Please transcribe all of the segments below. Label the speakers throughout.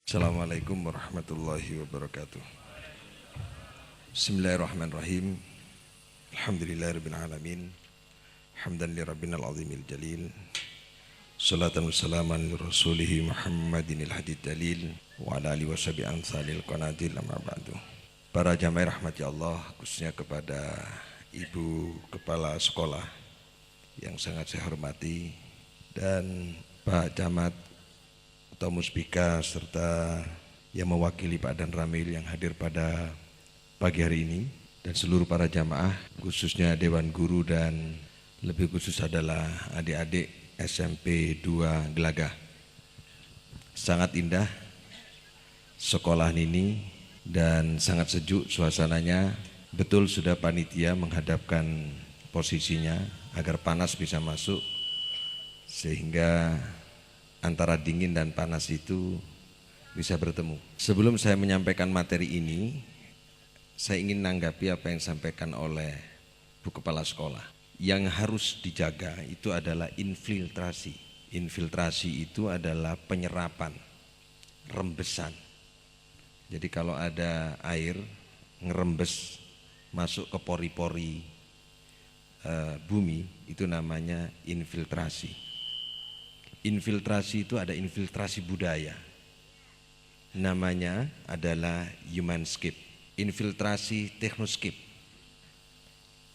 Speaker 1: Assalamualaikum warahmatullahi wabarakatuh. Bismillahirrahmanirrahim. Alhamdulillahirabbil alamin. Hamdan li rabbinal azimil jalil. Salatan wassalaman li rasulih Muhammadinil hadid dalil wa ala alihi washabi ansalil qanatil amma ba'du. Para jamaah rahmati Allah, khususnya kepada Ibu Kepala Sekolah yang sangat saya hormati dan Pak Camat atau Muspika serta yang mewakili Pak Dan Ramil yang hadir pada pagi hari ini dan seluruh para jamaah khususnya Dewan Guru dan lebih khusus adalah adik-adik SMP 2 Gelagah. Sangat indah sekolah ini dan sangat sejuk suasananya. Betul sudah panitia menghadapkan posisinya agar panas bisa masuk sehingga antara dingin dan panas itu bisa bertemu. Sebelum saya menyampaikan materi ini, saya ingin menanggapi apa yang disampaikan oleh Bu Kepala Sekolah. Yang harus dijaga itu adalah infiltrasi. Infiltrasi itu adalah penyerapan, rembesan. Jadi kalau ada air ngerembes masuk ke pori-pori bumi, itu namanya infiltrasi. Infiltrasi itu ada infiltrasi budaya, namanya adalah humanscape, infiltrasi teknoscape,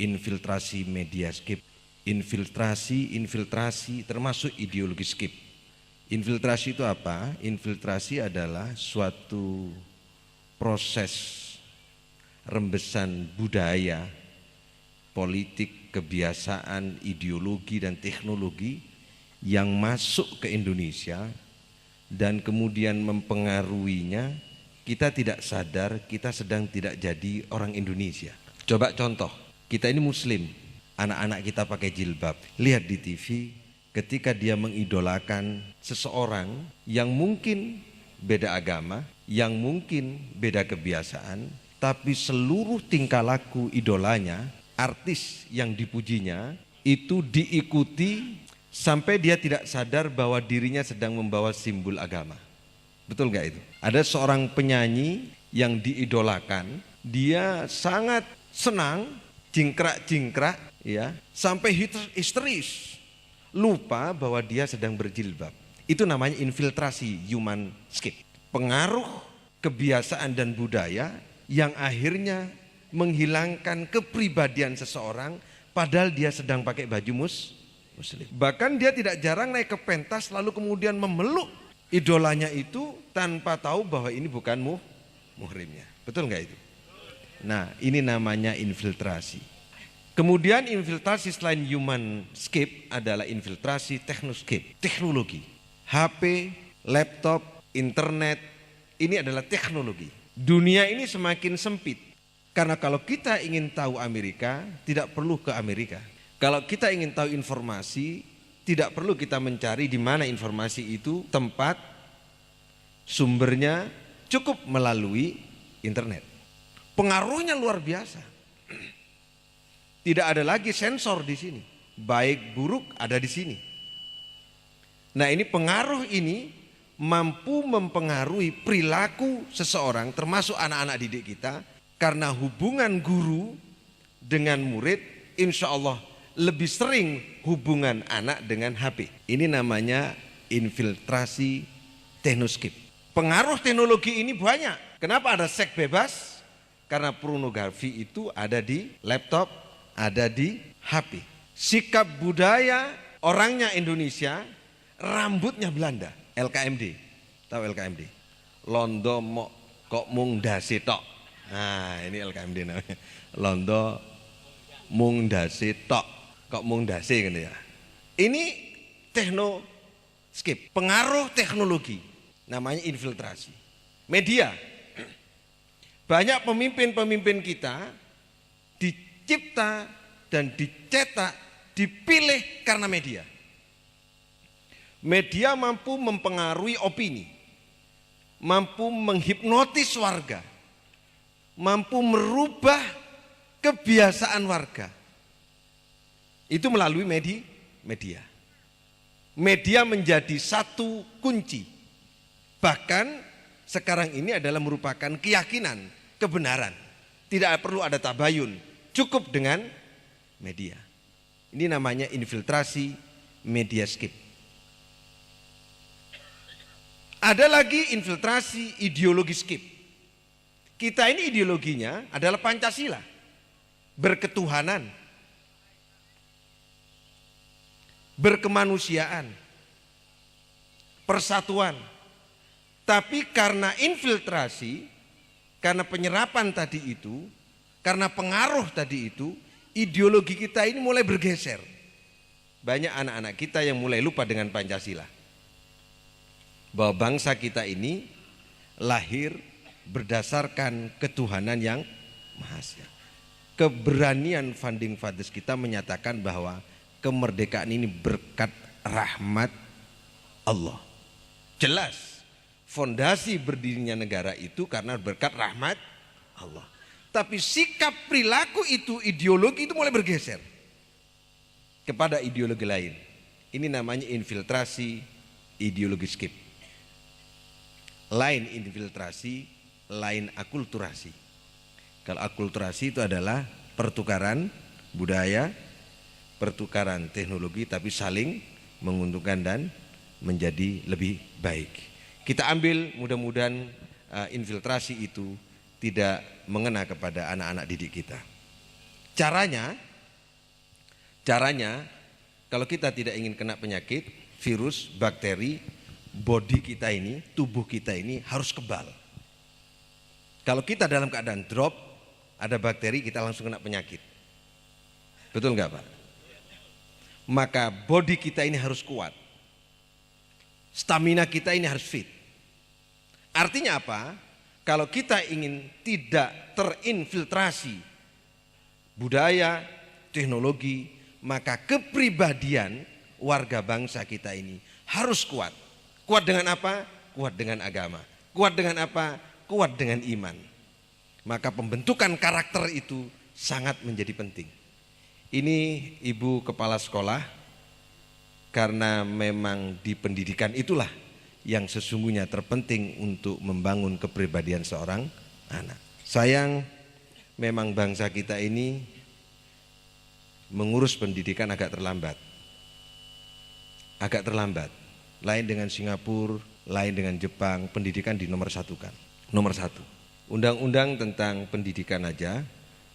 Speaker 1: infiltrasi mediascape, infiltrasi termasuk ideologiscape. Infiltrasi itu apa? Infiltrasi adalah suatu proses rembesan budaya, politik, kebiasaan, ideologi dan teknologi yang masuk ke Indonesia dan kemudian mempengaruhinya. Kita tidak sadar kita sedang tidak jadi orang Indonesia. Coba contoh, kita ini muslim, anak-anak kita pakai jilbab. Lihat di TV ketika dia mengidolakan seseorang yang mungkin beda agama, yang mungkin beda kebiasaan, tapi seluruh tingkah laku idolanya, artis yang dipujinya itu diikuti sampai dia tidak sadar bahwa dirinya sedang membawa simbol agama. Betul nggak itu? Ada seorang penyanyi yang diidolakan, dia sangat senang, jingkrak-jingkrak, ya, sampai histeris, lupa bahwa dia sedang berjilbab. Itu namanya infiltrasi humanscape. Pengaruh kebiasaan dan budaya yang akhirnya menghilangkan kepribadian seseorang, padahal dia sedang pakai baju muslim. Bahkan dia tidak jarang naik ke pentas lalu kemudian memeluk idolanya itu tanpa tahu bahwa ini bukan muhrimnya. Betul nggak itu? Nah, ini namanya infiltrasi. Kemudian infiltrasi selain humanscape adalah infiltrasi teknoscape, teknologi. HP, laptop, internet, ini adalah teknologi. Dunia ini semakin sempit. Karena kalau kita ingin tahu Amerika, tidak perlu ke Amerika. Kalau kita ingin tahu informasi, tidak perlu kita mencari di mana informasi itu tempat sumbernya, cukup melalui internet. Pengaruhnya luar biasa. Tidak ada lagi sensor di sini. Baik buruk ada di sini. Nah, ini pengaruh ini mampu mempengaruhi perilaku seseorang termasuk anak-anak didik kita karena hubungan guru dengan murid insya Allah lebih sering hubungan anak dengan HP. Ini namanya infiltrasi teknoscape. Pengaruh teknologi ini banyak. Kenapa ada seks bebas? Karena pornografi itu ada di laptop, ada di HP. Sikap budaya orangnya Indonesia, rambutnya Belanda. LKMD. Tahu LKMD? Londo mok kok mung dasi tok. Nah, ini LKMD namanya. Londo mung dasi tok. Kok mung dasi gitu ya. Ini teknoscape, pengaruh teknologi, namanya infiltrasi. Media, banyak pemimpin-pemimpin kita dicipta dan dicetak, dipilih karena media. Media mampu mempengaruhi opini, mampu menghipnotis warga, mampu merubah kebiasaan warga. Itu melalui media. Media menjadi satu kunci. Bahkan sekarang ini adalah merupakan keyakinan, kebenaran. Tidak perlu ada tabayun, cukup dengan media. Ini namanya infiltrasi mediascape. Ada lagi infiltrasi ideologiscape. Kita ini ideologinya adalah Pancasila, berketuhanan, berkemanusiaan, persatuan. Tapi karena infiltrasi, karena penyerapan tadi itu, karena pengaruh tadi itu, ideologi kita ini mulai bergeser. Banyak anak-anak kita yang mulai lupa dengan Pancasila. Bahwa bangsa kita ini lahir berdasarkan ketuhanan yang Maha Esa. Keberanian founding fathers kita menyatakan bahwa kemerdekaan ini berkat rahmat Allah. Jelas, fondasi berdirinya negara itu karena berkat rahmat Allah. Tapi sikap perilaku itu, ideologi itu mulai bergeser kepada ideologi lain. Ini namanya infiltrasi ideologiscape. Lain infiltrasi, lain akulturasi. Kalau akulturasi itu adalah pertukaran budaya, pertukaran teknologi, tapi saling menguntungkan dan menjadi lebih baik. Kita ambil mudah-mudahan infiltrasi itu tidak mengena kepada anak-anak didik kita. Caranya kalau kita tidak ingin kena penyakit, virus, bakteri, body kita ini, tubuh kita ini harus kebal. Kalau kita dalam keadaan drop, ada bakteri, kita langsung kena penyakit. Betul nggak Pak? Maka body kita ini harus kuat. Stamina kita ini harus fit. Artinya apa? Kalau kita ingin tidak terinfiltrasi budaya, teknologi, maka kepribadian warga bangsa kita ini harus kuat. Kuat dengan apa? Kuat dengan agama. Kuat dengan apa? Kuat dengan iman. Maka pembentukan karakter itu sangat menjadi penting. Ini Ibu Kepala Sekolah, karena memang di pendidikan itulah yang sesungguhnya terpenting untuk membangun kepribadian seorang anak. Sayang memang bangsa kita ini mengurus pendidikan agak terlambat. Agak terlambat. Lain dengan Singapura, lain dengan Jepang, pendidikan di nomor satukan. Nomor satu. Undang-undang tentang pendidikan aja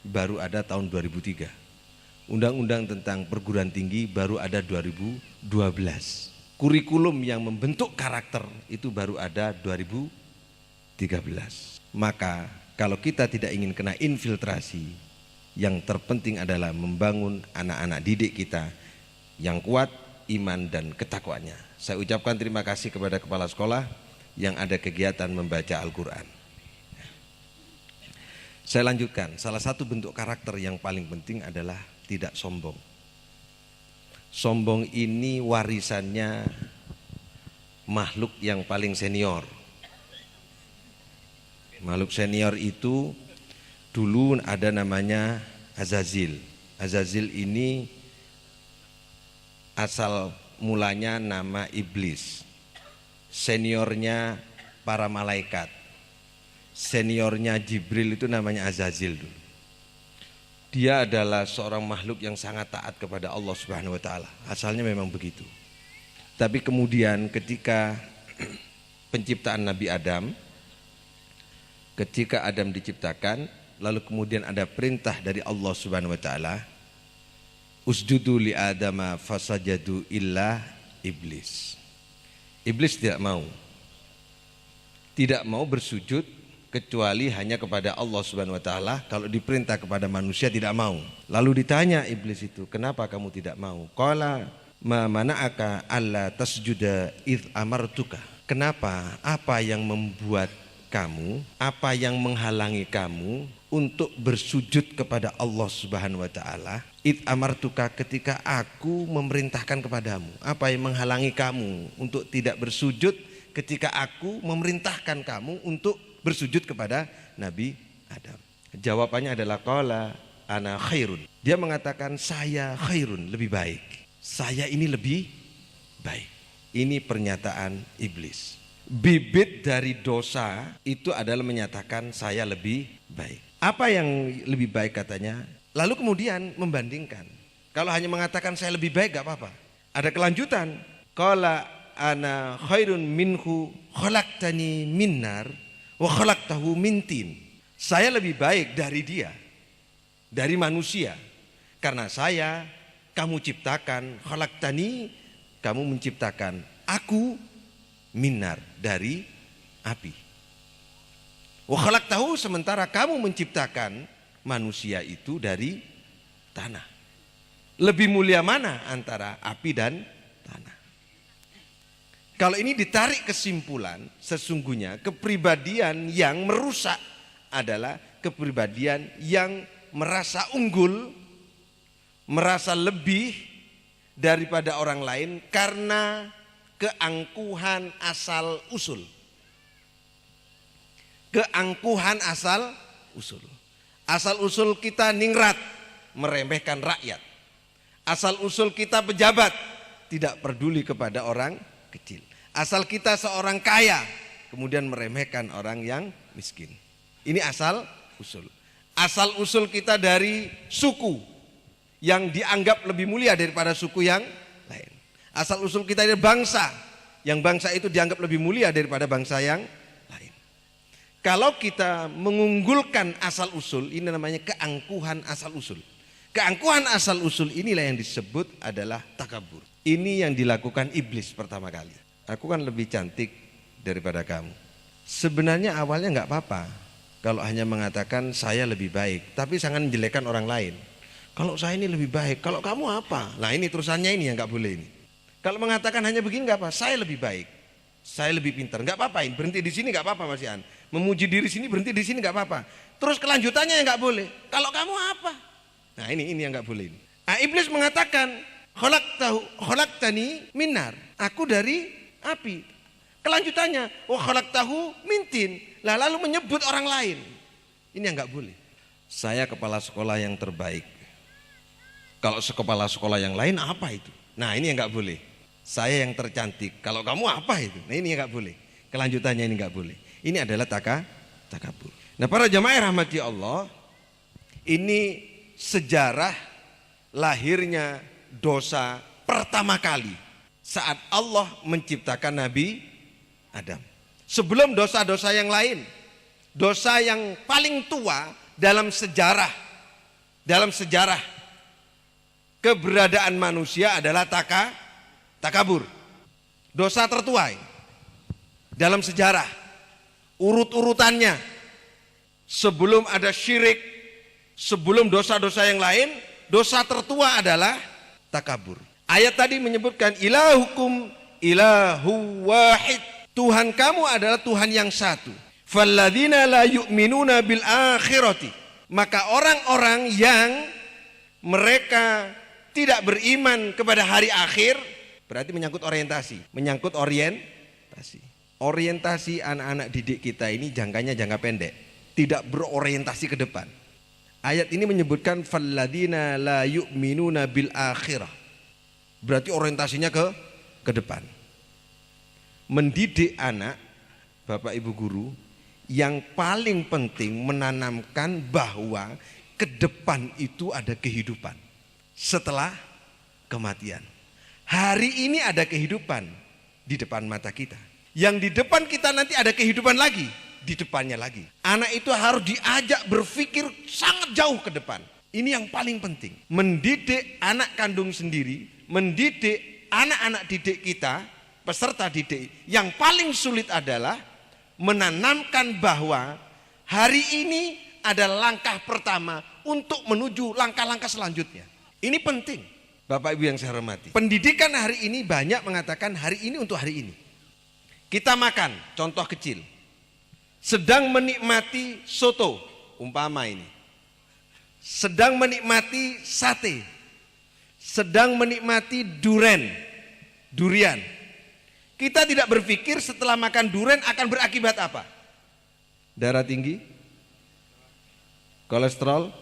Speaker 1: baru ada tahun 2003. Undang-undang tentang perguruan tinggi baru ada 2012. Kurikulum yang membentuk karakter itu baru ada 2013. Maka kalau kita tidak ingin kena infiltrasi, yang terpenting adalah membangun anak-anak didik kita yang kuat iman dan ketakwaannya. Saya ucapkan terima kasih kepada kepala sekolah yang ada kegiatan membaca Al-Quran. Saya lanjutkan, salah satu bentuk karakter yang paling penting adalah tidak sombong. Sombong ini warisannya makhluk yang paling senior. Makhluk senior itu dulu ada namanya Azazil. Azazil ini asal mulanya nama iblis. Seniornya para malaikat. Seniornya Jibril itu namanya Azazil dulu. Dia adalah seorang makhluk yang sangat taat kepada Allah Subhanahu wa taala. Asalnya memang begitu. Tapi kemudian ketika penciptaan Nabi Adam, ketika Adam diciptakan, lalu kemudian ada perintah dari Allah Subhanahu wa taala, usjudu li Adama fasajadu illa iblis. Iblis tidak mau. Tidak mau bersujud kecuali hanya kepada Allah Subhanahu wa taala. Kalau diperintah kepada manusia tidak mau. Lalu ditanya iblis itu, "Kenapa kamu tidak mau?" Qala ma mana'aka alla tasjuda id amartuka. Kenapa? Apa yang membuat kamu, apa yang menghalangi kamu untuk bersujud kepada Allah Subhanahu wa taala? Id amartuka, ketika aku memerintahkan kepadamu. Apa yang menghalangi kamu untuk tidak bersujud ketika aku memerintahkan kamu untuk bersujud kepada Nabi Adam? Jawabannya adalah qala ana khairun. Dia mengatakan saya khairun, lebih baik. Saya ini lebih baik. Ini pernyataan iblis. bibit dari dosa itu adalah menyatakan saya lebih baik. Apa yang lebih baik katanya? Lalu kemudian membandingkan. Kalau hanya mengatakan saya lebih baik gak apa-apa. Ada kelanjutan. Qala ana khairun minhu khalaqtani min nar wa khalaqtahu min tin. Saya lebih baik dari dia, dari manusia. Karena kamu ciptakan, khalaqtani, kamu menciptakan aku minar, dari api. Wa khalaqtahu, sementara kamu menciptakan manusia itu dari tanah. Lebih mulia mana antara api dan tanah? Kalau ini ditarik kesimpulan, sesungguhnya kepribadian yang merusak adalah kepribadian yang merasa unggul, merasa lebih daripada orang lain karena keangkuhan asal usul. Keangkuhan asal usul. Asal usul kita ningrat, meremehkan rakyat. Asal usul kita pejabat, tidak peduli kepada orang kecil. Asal kita seorang kaya, kemudian meremehkan orang yang miskin. Ini asal usul. Asal usul kita dari suku yang dianggap lebih mulia daripada suku yang lain. Asal usul kita dari bangsa, yang bangsa itu dianggap lebih mulia daripada bangsa yang lain. Kalau kita mengunggulkan asal usul, ini namanya keangkuhan asal usul. Keangkuhan asal usul inilah yang disebut adalah takabur. Ini yang dilakukan iblis pertama kali. Aku kan lebih cantik daripada kamu. Sebenarnya awalnya nggak apa-apa kalau hanya mengatakan saya lebih baik, tapi sangat menjelekkan orang lain. Kalau saya ini lebih baik, kalau kamu apa? Nah ini terusannya ini yang nggak boleh ini. Kalau mengatakan hanya begini nggak apa, saya lebih baik, saya lebih pintar, nggak apa-apa. Berhenti di sini nggak apa-apa Mas Ian. Memuji diri sini berhenti di sini nggak apa-apa. Terus kelanjutannya yang nggak boleh. Kalau kamu apa? Nah ini yang nggak boleh. Nah, iblis mengatakan khalaqtani minar, aku dari api. Kelanjutannya wa khalaqtahu min tin. Lalu menyebut orang lain. Ini yang nggak boleh. Saya kepala sekolah yang terbaik. Kalau kepala sekolah yang lain apa itu? Nah ini yang nggak boleh. Saya yang tercantik. Kalau kamu apa itu? Nah ini yang nggak boleh. Kelanjutannya ini nggak boleh. Ini adalah takabur. Nah para jamaah rahmati Allah, ini sejarah lahirnya dosa pertama kali saat Allah menciptakan Nabi Adam. Sebelum dosa-dosa yang lain, dosa yang paling tua dalam sejarah keberadaan manusia adalah takabur. Dosa tertua dalam sejarah, urut-urutannya sebelum ada syirik, sebelum dosa-dosa yang lain, dosa tertua adalah takabur. Ayat tadi menyebutkan ilahukum ilahu wahid. Tuhan kamu adalah Tuhan yang satu. Falladzina la yu'minuna bil akhirati. Maka orang-orang yang mereka tidak beriman kepada hari akhir, berarti menyangkut orientasi. Orientasi anak-anak didik kita ini jangkanya jangka pendek, tidak berorientasi ke depan. Ayat ini menyebutkan falladzina la yu'minuna bil akhirah. Berarti orientasinya ke depan. Mendidik anak, Bapak Ibu guru, yang paling penting menanamkan bahwa ke depan itu ada kehidupan setelah kematian. Hari ini ada kehidupan di depan mata kita. Yang di depan kita nanti ada kehidupan lagi di depannya lagi. Anak itu harus diajak berpikir sangat jauh ke depan. Ini yang paling penting. Mendidik anak kandung sendiri, mendidik anak-anak didik kita, peserta didik, yang paling sulit adalah menanamkan bahwa hari ini adalah langkah pertama untuk menuju langkah-langkah selanjutnya. Ini penting, Bapak Ibu yang saya hormati. Pendidikan hari ini banyak mengatakan hari ini untuk hari ini. Kita makan, contoh kecil, sedang menikmati soto, umpama ini, sedang menikmati sate, sedang menikmati durian. Kita tidak berpikir setelah makan durian akan berakibat apa? Darah tinggi, kolesterol,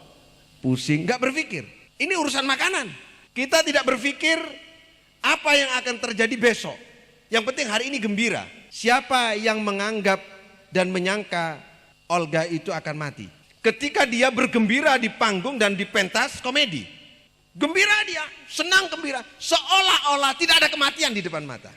Speaker 1: pusing, nggak berpikir. Ini urusan makanan. Kita tidak berpikir apa yang akan terjadi besok. Yang penting hari ini gembira. Siapa yang menganggap dan menyangka Olga itu akan mati? Ketika dia bergembira di panggung dan di pentas komedi. Gembira dia, senang gembira. Seolah-olah tidak ada kematian di depan mata.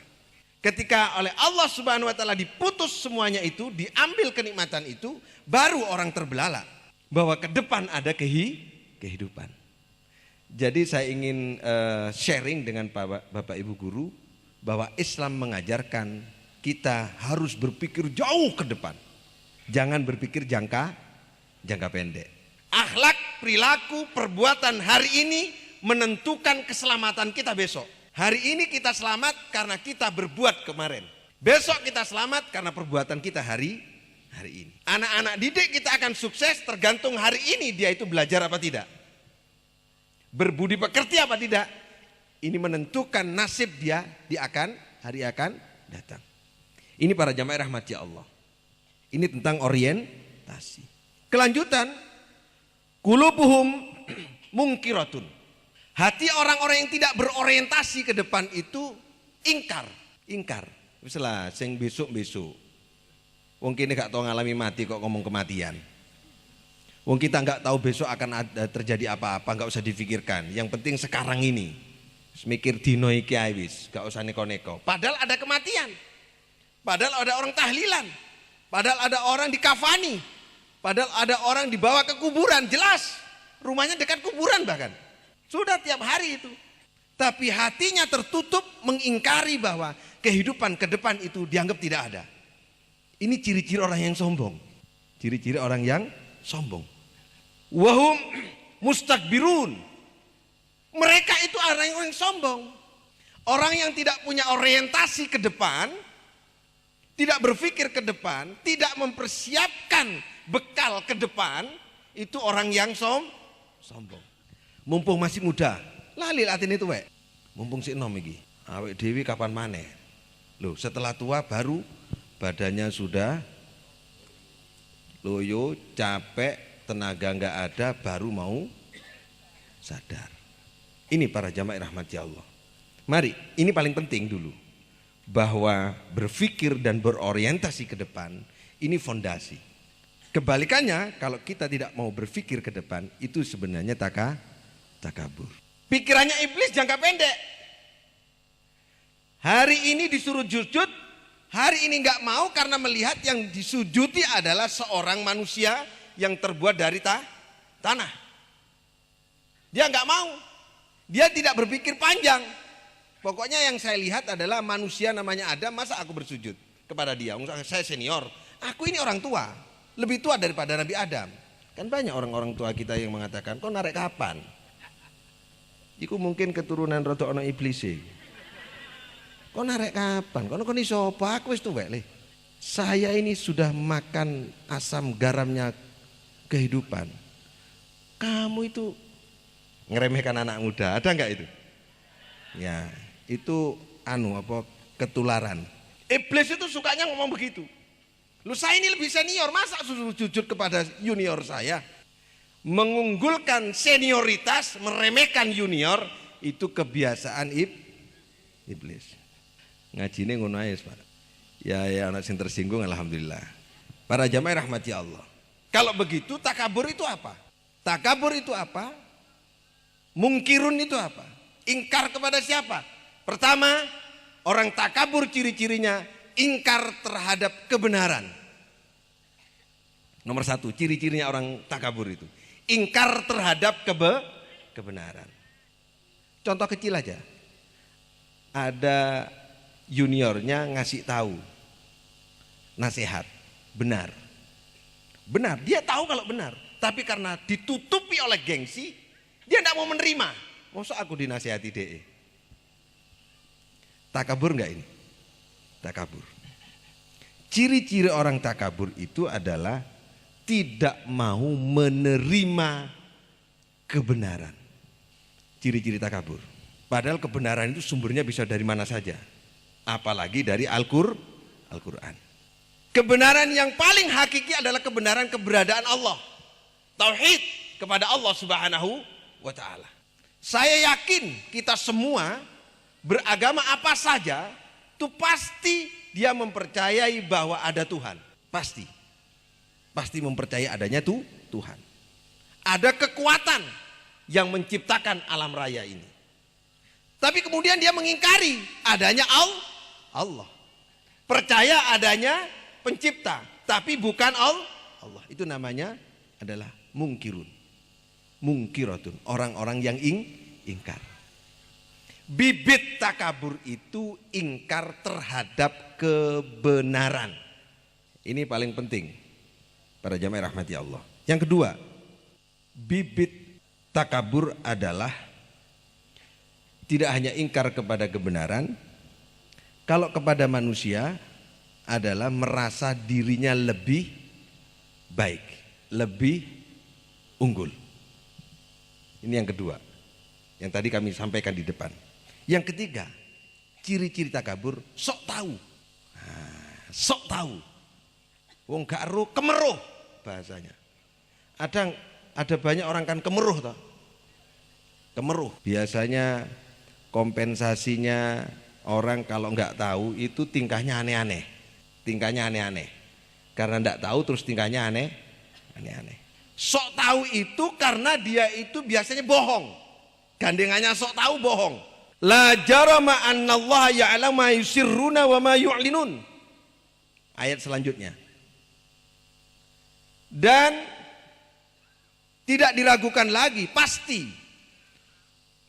Speaker 1: Ketika oleh Allah Subhanahu wa taala diputus semuanya itu, diambil kenikmatan itu, baru orang terbelalak bahwa ke depan ada kehidupan. Jadi saya ingin sharing dengan Bapak Ibu guru bahwa Islam mengajarkan kita harus berpikir jauh ke depan. Jangan berpikir jangka pendek. Akhlak, perilaku, perbuatan hari ini menentukan keselamatan kita besok. Hari ini kita selamat karena kita berbuat kemarin. Besok kita selamat karena perbuatan kita hari ini. Anak-anak didik kita akan sukses tergantung hari ini dia itu belajar apa tidak. Berbudi pekerti apa tidak. Ini menentukan nasib dia di hari akan datang. Ini para jamaah rahmati Allah. Ini tentang orientasi. Kelanjutan, qulubuhum mungkiratun. Hati orang-orang yang tidak berorientasi ke depan itu ingkar. Misalnya sing besok. Wong kene gak tahu ngalami mati kok ngomong kematian. Wong kita nggak tahu besok akan ada terjadi apa-apa, nggak usah difikirkan. Yang penting sekarang ini. Mikir dino iki ae wis, gak usah neko-neko. Padahal ada kematian. Padahal ada orang tahlilan. Padahal ada orang dikafani. Padahal ada orang dibawa ke kuburan, jelas. Rumahnya dekat kuburan bahkan. Sudah tiap hari itu. Tapi hatinya tertutup mengingkari bahwa kehidupan ke depan itu dianggap tidak ada. Ini ciri-ciri orang yang sombong. Ciri-ciri orang yang sombong. Wahum mustakbirun. Mereka itu orang yang sombong. Orang yang tidak punya orientasi ke depan, tidak berpikir ke depan, tidak mempersiapkan bekal ke depan, itu orang yang sombong. Mumpung masih muda, lali latin itu wek. Mumpung si nom iki. Awek dewi kapan maneh? Loh, setelah tua baru badannya sudah loyo, capek, tenaga enggak ada, baru mau sadar. Ini para jamaah rahmati Allah. Mari, ini paling penting dulu. Bahwa berpikir dan berorientasi ke depan, ini fondasi. Kebalikannya, kalau kita tidak mau berpikir ke depan, itu sebenarnya takabur. Pikirannya iblis jangka pendek. Hari ini disuruh sujud, hari ini enggak mau karena melihat yang disujudi adalah seorang manusia yang terbuat dari tanah. Dia enggak mau. Dia tidak berpikir panjang. Pokoknya yang saya lihat adalah manusia namanya Adam, masa aku bersujud kepada dia? Saya senior, aku ini orang tua, lebih tua daripada Nabi Adam. Kan banyak orang-orang tua kita yang mengatakan, kok narik kapan? Iku mungkin keturunan roto ono iblis sih. Kok narik kapan? Kok ini sopa? Aku wis tuwek le. Saya ini sudah makan asam garamnya kehidupan. Kamu itu ngeremehkan anak muda, ada nggak itu? Ya, itu ketularan. Iblis itu sukanya ngomong begitu. Lu saya ini lebih senior, masa suruh sujud kepada junior saya? Mengunggulkan senioritas, meremehkan junior, itu kebiasaan iblis. Ngajine ngono ae, Pak. Ya anak sing tersinggung alhamdulillah. Para jamaah rahmati Allah. Kalau begitu takabur itu apa? Takabur itu apa? Mungkirun itu apa? Ingkar kepada siapa? Pertama, orang takabur ciri-cirinya ingkar terhadap kebenaran. Nomor satu, ciri-cirinya orang takabur itu ingkar terhadap kebenaran. Contoh kecil aja. Ada juniornya ngasih tahu nasihat, benar. Benar, dia tahu kalau benar, tapi karena ditutupi oleh gengsi, dia tidak mau menerima. Masa aku dinasihati DE? Takabur enggak ini? Takabur. Ciri-ciri orang takabur itu adalah tidak mau menerima kebenaran. Ciri-ciri takabur. Padahal kebenaran itu sumbernya bisa dari mana saja. Apalagi dari Al-Quran. Kebenaran yang paling hakiki adalah kebenaran keberadaan Allah. Tauhid kepada Allah Subhanahu wa ta'ala. Saya yakin kita semua beragama apa saja, itu pasti dia mempercayai bahwa ada Tuhan. Pasti mempercayai adanya Tuhan. Ada kekuatan yang menciptakan alam raya ini. Tapi kemudian dia mengingkari adanya Allah. Percaya adanya pencipta, tapi bukan Allah. Itu namanya adalah mungkiratun, orang-orang yang ingkar. Bibit takabur itu ingkar terhadap kebenaran. Ini paling penting para jamaah rahmati Allah. Yang kedua, bibit takabur adalah tidak hanya ingkar kepada kebenaran, kalau kepada manusia adalah merasa dirinya lebih baik, lebih unggul. Ini yang kedua, yang tadi kami sampaikan di depan. Yang ketiga, ciri-ciri takabur, sok tahu. Sok tahu. Wong gak ero kemeruh bahasanya. Ada banyak orang kan kemeruh toh. Kemeruh. Biasanya kompensasinya orang kalau nggak tahu itu tingkahnya aneh-aneh. Tingkahnya aneh-aneh. Karena nggak tahu terus tingkahnya aneh-aneh. Sok tahu itu karena dia itu biasanya bohong. Gandengannya sok tahu bohong. La jarama annallaha ya'lamu ma yusirruna wa ma yu'linun. Ayat selanjutnya. Dan tidak diragukan lagi, pasti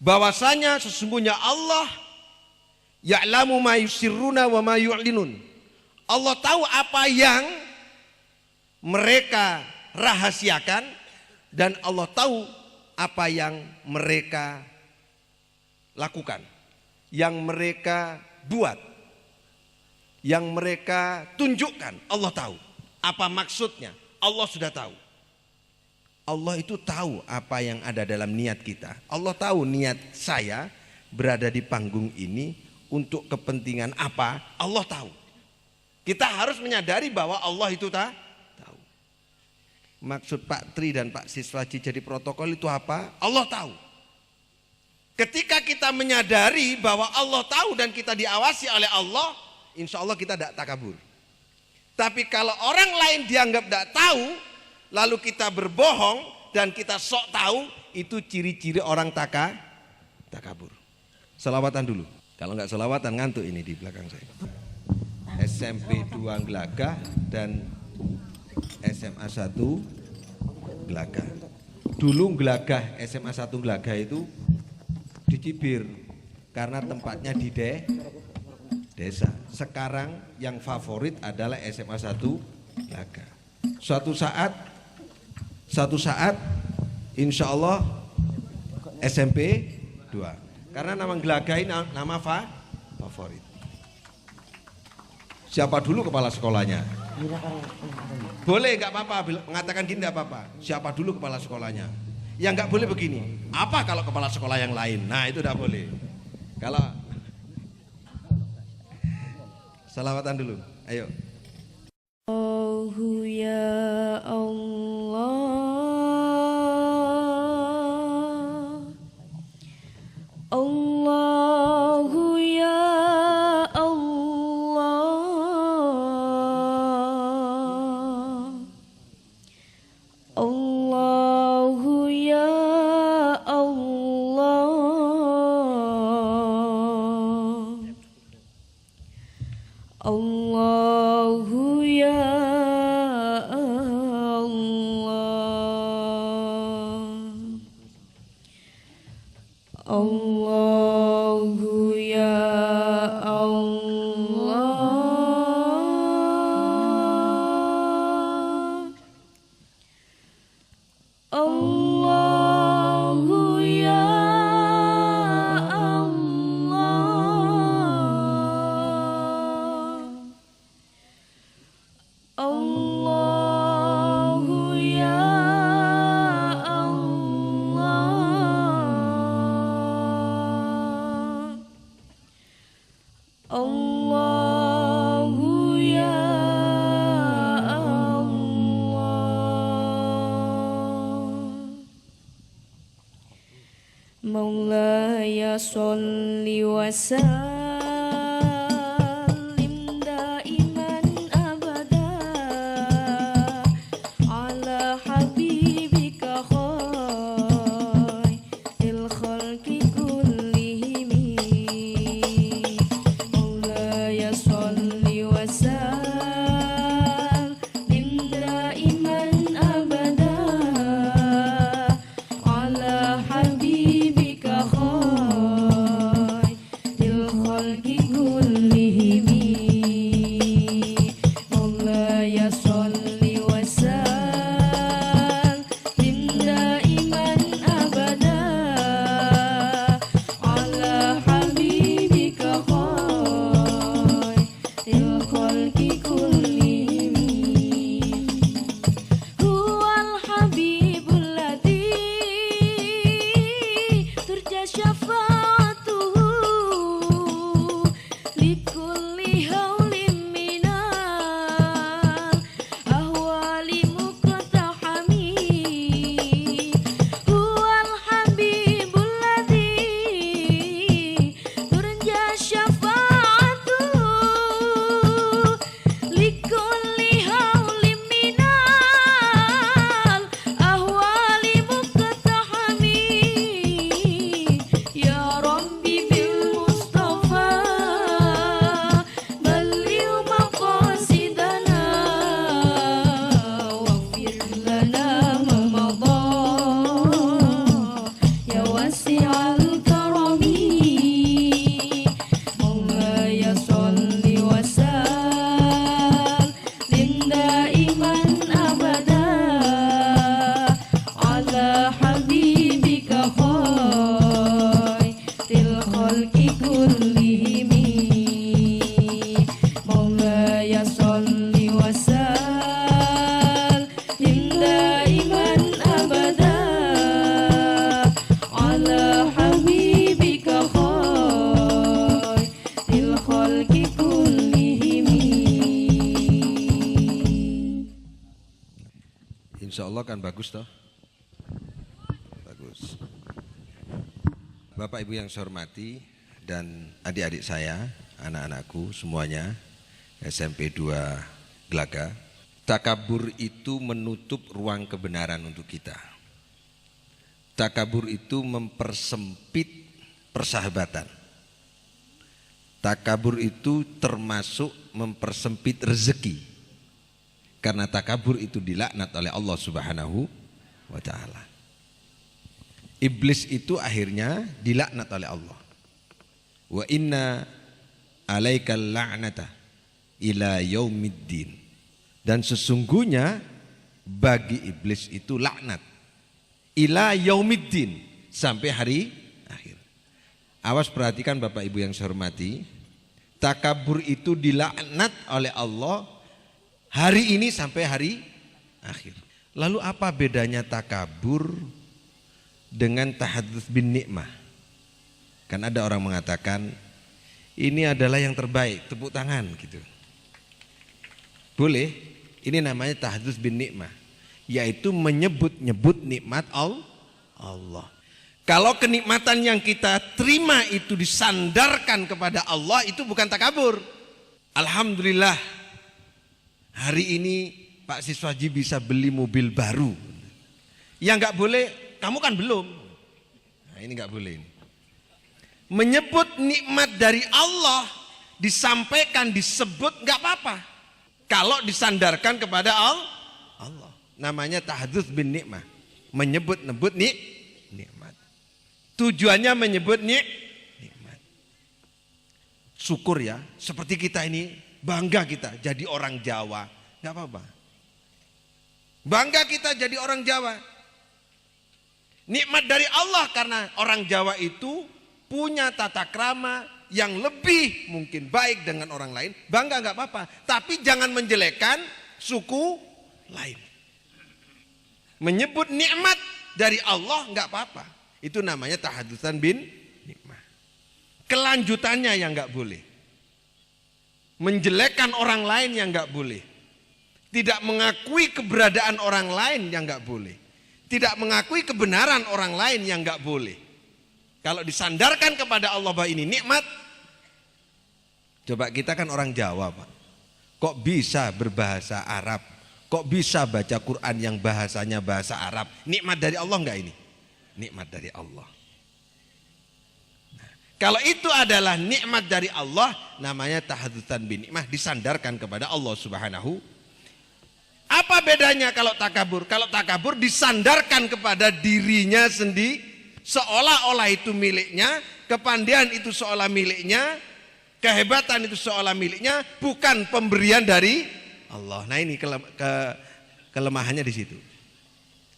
Speaker 1: bahwasanya sesungguhnya Allah ya'lamu ma yusirruna wa ma yu'linun. Allah tahu apa yang mereka rahasiakan dan Allah tahu apa yang mereka lakukan, yang mereka buat, yang mereka tunjukkan. Allah tahu apa maksudnya, Allah sudah tahu. Allah itu tahu apa yang ada dalam niat kita. Allah tahu niat saya berada di panggung ini untuk kepentingan apa, Allah tahu. Kita harus menyadari bahwa Allah itu tahu. Maksud Pak Tri dan Pak Siswaji jadi protokol itu apa? Allah tahu. Ketika kita menyadari bahwa Allah tahu dan kita diawasi oleh Allah, insya Allah kita tidak takabur. Tapi kalau orang lain dianggap tidak tahu, lalu kita berbohong dan kita sok tahu, itu ciri-ciri orang takabur. Selawatan dulu. Kalau nggak selawatan ngantuk ini di belakang saya. SMP 2 Gelagah dan SMA 1 Gelagah. Dulu Gelagah, SMA 1 Gelagah itu dicibir karena tempatnya di desa. Sekarang yang favorit adalah SMA 1 Gelagah. Suatu saat insya Allah SMP 2. Karena nama Gelagah ini nama favorit. Siapa dulu kepala sekolahnya? Boleh nggak apa-apa, mengatakan gini nggak apa-apa. Siapa dulu kepala sekolahnya? Yang nggak boleh begini. Apa kalau kepala sekolah yang lain? Nah itu nggak boleh. Kalau salawatan dulu, ayo.
Speaker 2: Allahu ya Allah, Allahu ya Allah, Allahu ya Allah, Allahu ya Allah, Allahu ya Allah, Allahu ya Allah, Allahu ya Allah, Allahu ya Allah. Maulaya sholli wa sallim
Speaker 1: Insya Allah kan bagus toh? Bagus. Bapak Ibu yang saya hormati dan adik-adik saya, anak-anakku semuanya, SMP 2 Gelaga. Takabur itu menutup ruang kebenaran untuk kita. Takabur itu mempersempit persahabatan. Takabur itu termasuk mempersempit rezeki. Karena takabur itu dilaknat oleh Allah Subhanahu wa ta'ala. Iblis itu akhirnya dilaknat oleh Allah. Wa inna alaikal la'nata ila yaumiddin. Dan sesungguhnya bagi iblis itu laknat ila yaumiddin, sampai hari akhir. Awas perhatikan Bapak Ibu yang saya hormati, takabur itu dilaknat oleh Allah hari ini sampai hari akhir. Lalu apa bedanya takabur dengan tahadzuts bin nikmah? Kan ada orang mengatakan ini adalah yang terbaik, tepuk tangan gitu. Boleh, ini namanya tahadzuts bin nikmah, yaitu menyebut-nyebut nikmat Allah. Kalau kenikmatan yang kita terima itu disandarkan kepada Allah, itu bukan takabur. Alhamdulillah, hari ini Pak Siswaji bisa beli mobil baru. Yang nggak boleh, kamu kan belum. Nah, ini nggak boleh. Menyebut nikmat dari Allah, disampaikan, disebut, nggak apa-apa. Kalau disandarkan kepada Allah, namanya tahadzuts bin nikmah, menyebut-nyebut nikmat. Tujuannya menyebut nikmat. Syukur ya, seperti kita ini bangga kita jadi orang Jawa, nggak apa-apa. Bangga kita jadi orang Jawa. Nikmat dari Allah karena orang Jawa itu punya tata krama yang lebih mungkin baik dengan orang lain. Bangga nggak apa-apa, tapi jangan menjelekkan suku lain. Menyebut nikmat dari Allah nggak apa-apa. Itu namanya tahadzutan bin nikmah. Kelanjutannya yang nggak boleh. Menjelekkan orang lain yang nggak boleh. Tidak mengakui keberadaan orang lain yang nggak boleh. Tidak mengakui kebenaran orang lain yang nggak boleh. Kalau disandarkan kepada Allah bahwa ini nikmat. Coba kita kan orang Jawa Pak. Kok bisa berbahasa Arab? Kok bisa baca Quran yang bahasanya bahasa Arab? Nikmat dari Allah enggak ini? Nikmat dari Allah. Nah, kalau itu adalah nikmat dari Allah, namanya tahadzutan bin nikmah, disandarkan kepada Allah Subhanahu. Apa bedanya kalau takabur? Kalau takabur disandarkan kepada dirinya sendiri, seolah-olah itu miliknya, kepandaian itu seolah miliknya, kehebatan itu seolah miliknya, bukan pemberian dari Allah. Nah ini kelemahannya di situ.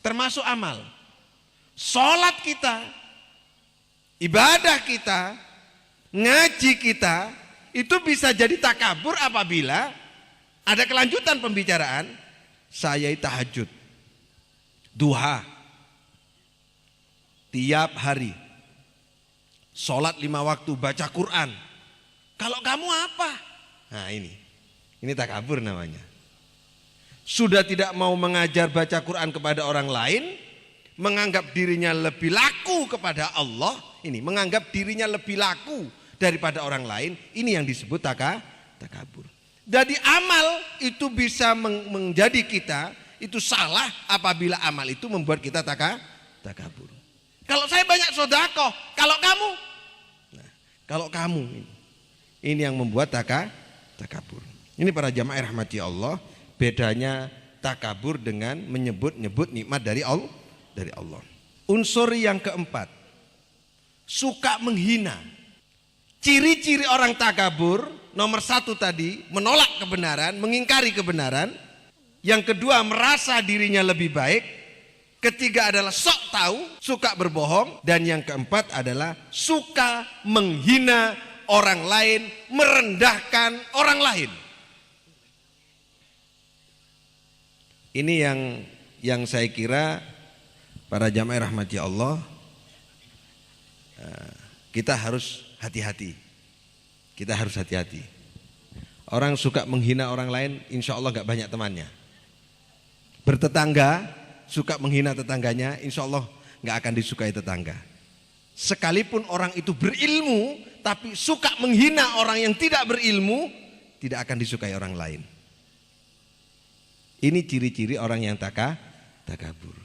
Speaker 1: Termasuk amal. Sholat kita, ibadah kita, ngaji kita, itu bisa jadi takabur apabila ada kelanjutan pembicaraan. Saya tahajud, duha, tiap hari, sholat 5 waktu, baca Quran. Kalau kamu apa? Nah ini takabur namanya. Sudah tidak mau mengajar baca Quran kepada orang lain, menganggap dirinya lebih laku kepada Allah, ini menganggap dirinya lebih laku daripada orang lain, ini yang disebut takabur. Jadi amal itu bisa menjadi kita itu salah apabila amal itu membuat kita takabur. Kalau saya banyak sedekah, kalau kamu, nah, kalau kamu ini yang membuat takabur. Ini para jamaah rahmati Allah, bedanya takabur dengan menyebut-nyebut nikmat dari Allah. Unsur yang keempat, suka menghina. Ciri-ciri orang takabur, nomor 1 tadi, menolak kebenaran, mengingkari kebenaran. Yang kedua, merasa dirinya lebih baik. Ketiga adalah sok tahu, suka berbohong. Dan yang keempat adalah suka menghina orang lain, merendahkan orang lain. Ini yang saya kira para jamaah rahmati Allah, kita harus hati-hati. Kita harus hati-hati. Orang suka menghina orang lain, insya Allah gak banyak temannya. Bertetangga suka menghina tetangganya, insya Allah nggak akan disukai tetangga. Sekalipun orang itu berilmu, tapi suka menghina orang yang tidak berilmu, tidak akan disukai orang lain. Ini ciri-ciri orang yang takabur.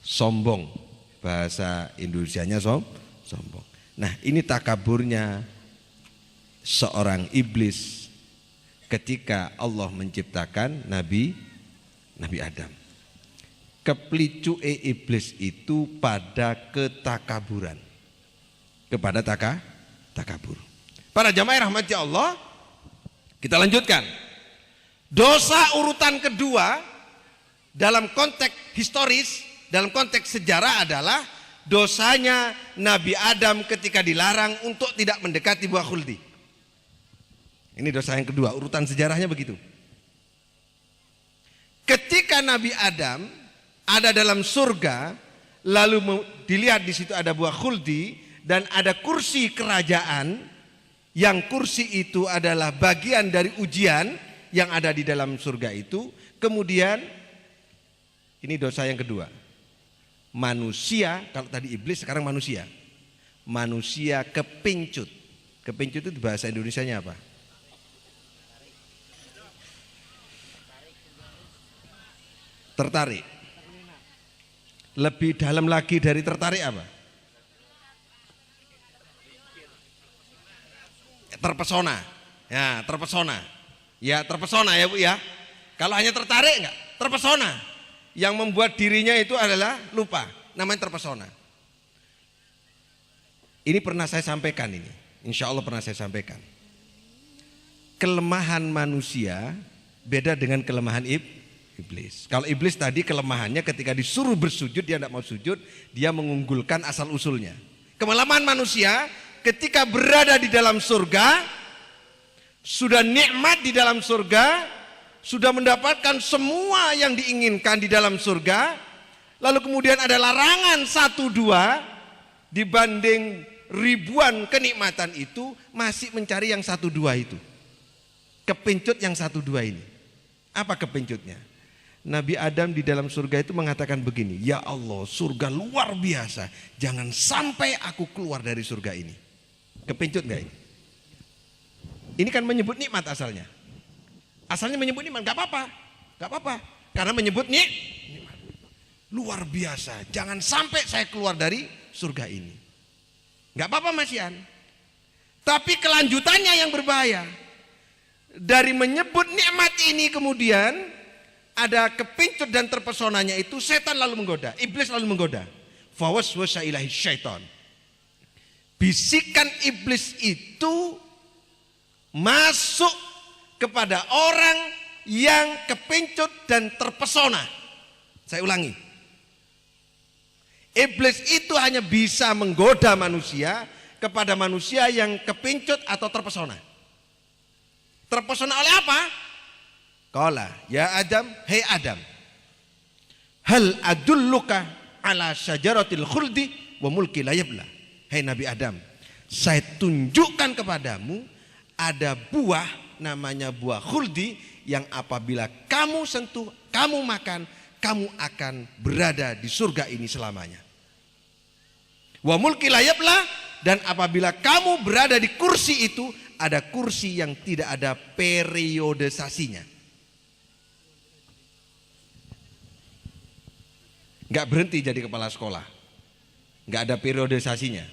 Speaker 1: Sombong, bahasa Indonesianya sombong. Nah, ini takaburnya seorang iblis ketika Allah menciptakan Nabi Adam. Keplicu iblis itu pada ketakaburan, kepada takabur. Para jamaah rahmati Allah, kita lanjutkan. Dosa urutan kedua dalam konteks historis, dalam konteks sejarah adalah dosanya Nabi Adam ketika dilarang untuk tidak mendekati buah khuldi. Ini dosa yang kedua, urutan sejarahnya begitu. Ketika Nabi Adam ada dalam surga, lalu dilihat di situ ada buah khuldi dan ada kursi kerajaan, yang kursi itu adalah bagian dari ujian yang ada di dalam surga itu. Kemudian ini dosa yang kedua. Manusia, kalau tadi iblis sekarang manusia. Manusia kepincut. Kepincut itu bahasa Indonesianya apa? Tertarik. Lebih dalam lagi dari tertarik apa? Terpesona. Ya, terpesona. Ya, terpesona ya Bu ya. Kalau hanya tertarik enggak? Terpesona. Yang membuat dirinya itu adalah lupa. Namanya terpesona. Ini pernah saya sampaikan ini. Insya Allah pernah saya sampaikan. Kelemahan manusia beda dengan kelemahan iblis. Kalau iblis tadi kelemahannya ketika disuruh bersujud dia tidak mau sujud, dia mengunggulkan asal usulnya. Kelemahan manusia ketika berada di dalam surga, sudah nikmat di dalam surga, sudah mendapatkan semua yang diinginkan di dalam surga, lalu kemudian ada larangan 1-2 dibanding ribuan kenikmatan itu, masih mencari yang 1-2 itu. Kepincut yang 1-2 ini. Apa kepincutnya? Nabi Adam di dalam surga itu mengatakan begini, ya Allah, surga luar biasa, jangan sampai aku keluar dari surga ini. Kepincut gak ini? Ini kan menyebut nikmat asalnya. Asalnya menyebut nikmat, gak apa-apa, karena menyebut nikmat. Luar biasa, jangan sampai saya keluar dari surga ini. Gak apa-apa Mas Yan. Tapi kelanjutannya yang berbahaya. Dari menyebut nikmat ini kemudian ada kepincut dan terpesonanya itu, setan lalu menggoda, iblis lalu menggoda. Fawaswasa ilahi syaitan. Bisikan iblis itu masuk kepada orang yang kepincut dan terpesona. Saya ulangi. Iblis itu hanya bisa menggoda manusia kepada manusia yang kepincut atau terpesona. Terpesona oleh apa? Qala ya Adam, hei Adam, hal adulluka ala syajaratil khuldi wa mulki la yabla. Hei Nabi Adam, saya tunjukkan kepadamu ada buah namanya buah khuldi yang apabila kamu sentuh, kamu makan, kamu akan berada di surga ini selamanya. Wa mulki la yabla, dan apabila kamu berada di kursi itu, ada kursi yang tidak ada periodisasinya. Gak berhenti jadi kepala sekolah, gak ada periodisasinya.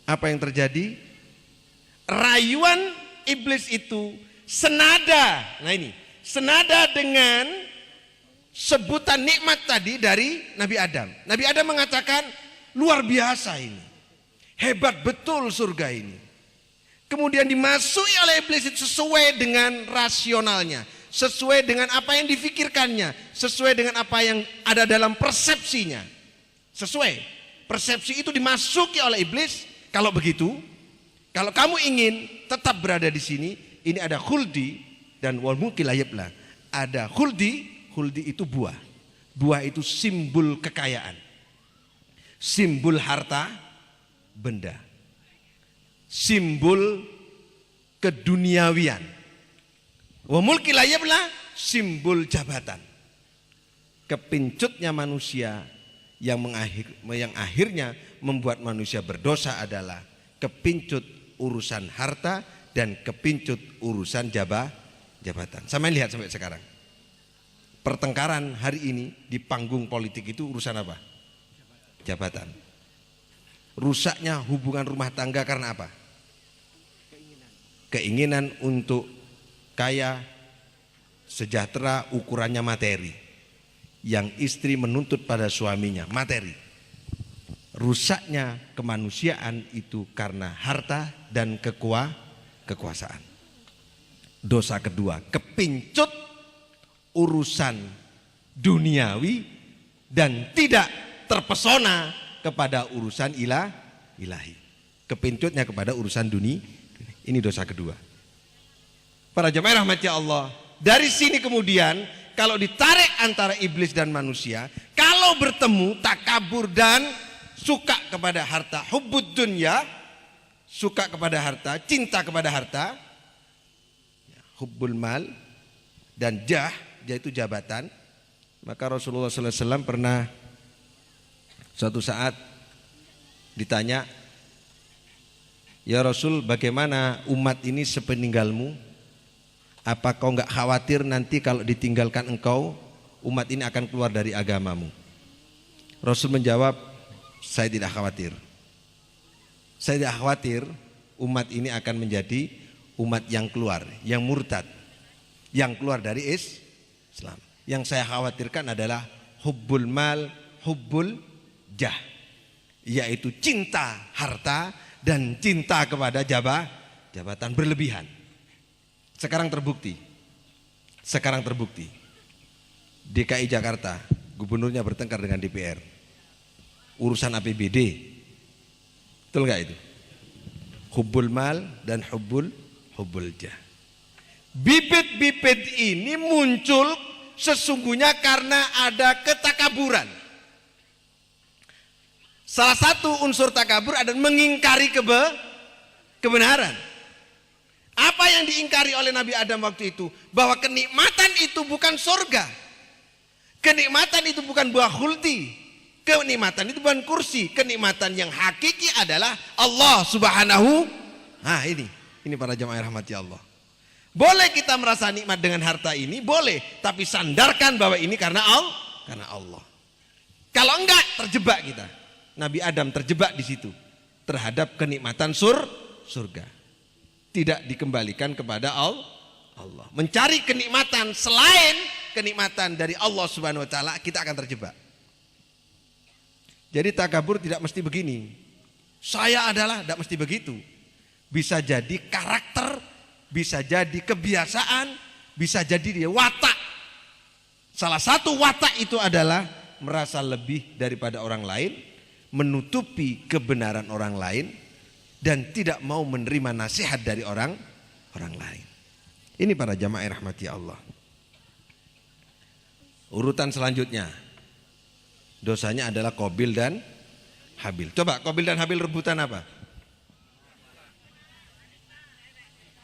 Speaker 1: Apa yang terjadi? Rayuan iblis itu senada, nah ini, senada dengan sebutan nikmat tadi dari Nabi Adam. Nabi Adam mengatakan, luar biasa ini, hebat betul surga ini. Kemudian dimasuki oleh iblis itu sesuai dengan rasionalnya, sesuai dengan apa yang difikirkannya, sesuai dengan apa yang ada dalam persepsinya. Sesuai persepsi itu dimasuki oleh iblis. Kalau begitu, kalau kamu ingin tetap berada di sini, ini ada khuldi dan wal mulki la yabla. Ada khuldi, khuldi itu buah. Buah itu simbol kekayaan, simbol harta benda, simbol keduniawian. Wa mulki la yabla, simbol jabatan. Kepincutnya manusia yang akhirnya membuat manusia berdosa adalah kepincut urusan harta dan kepincut urusan jabatan. Sama lihat sampai sekarang. Pertengkaran hari ini di panggung politik itu urusan apa? Jabatan. Rusaknya hubungan rumah tangga karena apa? Keinginan untuk kaya, sejahtera, ukurannya materi. Yang istri menuntut pada suaminya materi. Rusaknya kemanusiaan itu karena harta dan kekuasaan. Dosa kedua, kepincut urusan duniawi dan tidak terpesona kepada urusan ilahi. Kepincutnya kepada urusan dunia. Ini dosa kedua. Para jemaah rahmati Allah, dari sini kemudian kalau ditarik antara iblis dan manusia, kalau bertemu takabur dan suka kepada harta, hubbud dunya, suka kepada harta, cinta kepada harta, hubbul mal dan jah, yaitu jabatan. Maka Rasulullah SAW pernah suatu saat ditanya, ya Rasul, bagaimana umat ini sepeninggalmu? Apa kau enggak khawatir nanti kalau ditinggalkan engkau, umat ini akan keluar dari agamamu? Rasul menjawab, saya tidak khawatir. Saya tidak khawatir umat ini akan menjadi umat yang keluar, yang murtad, yang keluar dari Islam. Yang saya khawatirkan adalah hubbul mal, hubbul jah, yaitu cinta harta dan cinta kepada jabatan berlebihan. Sekarang terbukti. DKI Jakarta, gubernurnya bertengkar dengan DPR. Urusan APBD. Betul enggak itu? Hubbul mal dan hubbul jah. Bibit-bibit ini muncul sesungguhnya karena ada ketakaburan. Salah satu unsur takabur adalah mengingkari kebenaran. Apa yang diingkari oleh Nabi Adam waktu itu? Bahwa kenikmatan itu bukan surga. Kenikmatan itu bukan buah khuldi. Kenikmatan itu bukan kursi. Kenikmatan yang hakiki adalah Allah Subhanahu. Nah ini para jamaah rahmati Allah. Boleh kita merasa nikmat dengan harta ini, boleh. Tapi sandarkan bahwa ini karena Allah. Kalau enggak, terjebak kita. Nabi Adam terjebak di situ terhadap kenikmatan surga. Tidak dikembalikan kepada Allah. Mencari kenikmatan selain kenikmatan dari Allah Subhanahu wa taala, kita akan terjebak. Jadi takabur tidak mesti begini. Saya adalah, tidak mesti begitu. Bisa jadi karakter, bisa jadi kebiasaan, bisa jadi dia watak. Salah satu watak itu adalah merasa lebih daripada orang lain, menutupi kebenaran orang lain, dan tidak mau menerima nasihat dari orang lain. Ini para jamaah rahmati Allah. Urutan selanjutnya, dosanya adalah Qabil dan Habil. Coba Qabil dan Habil rebutan apa?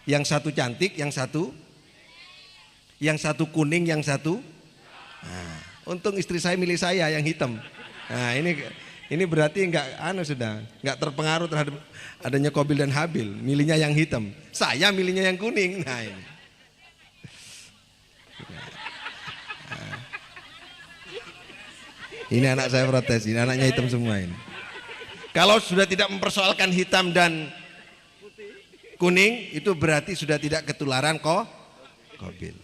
Speaker 1: Yang satu cantik, yang satu kuning, yang satu. Nah, untung istri saya milih saya yang hitam. Nah, ini berarti enggak terpengaruh terhadap adanya Qabil dan Habil, milihnya yang hitam. Saya milihnya yang kuning. Nah, ini. Ini anak saya protes, ini anaknya hitam semua ini. Kalau sudah tidak mempersoalkan hitam dan kuning, itu berarti sudah tidak ketularan Qabil.